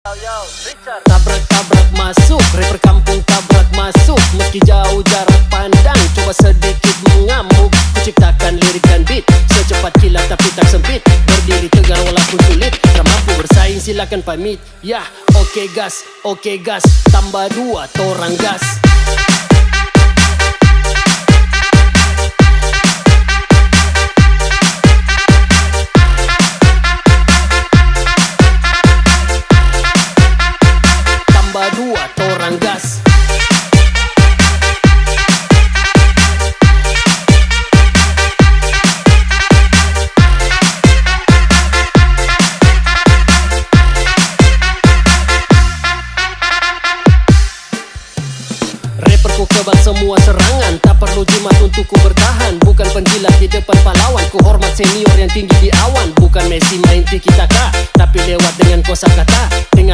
Tabrak-tabrak masuk, rapper kampung tabrak masuk. Meski jauh jarak pandang, coba sedikit mengamuk. Kuciptakan lirik dan beat, secepat kilat tapi tak sempit. Berdiri tegar walaupun sulit, tak mampu bersaing silakan pamit. Yah, oke gas, tambah 2 torang gas. Tambah 2 torang gas. Rapperku kebal semua serangan, tak perlu jimat untuk ku bertahan. Bukan penjilat di depan pahlawan, ku hormat senior yang tinggi di awan. Bukan Messi main tiki taka, tapi lewat dengan kosakata. Dengan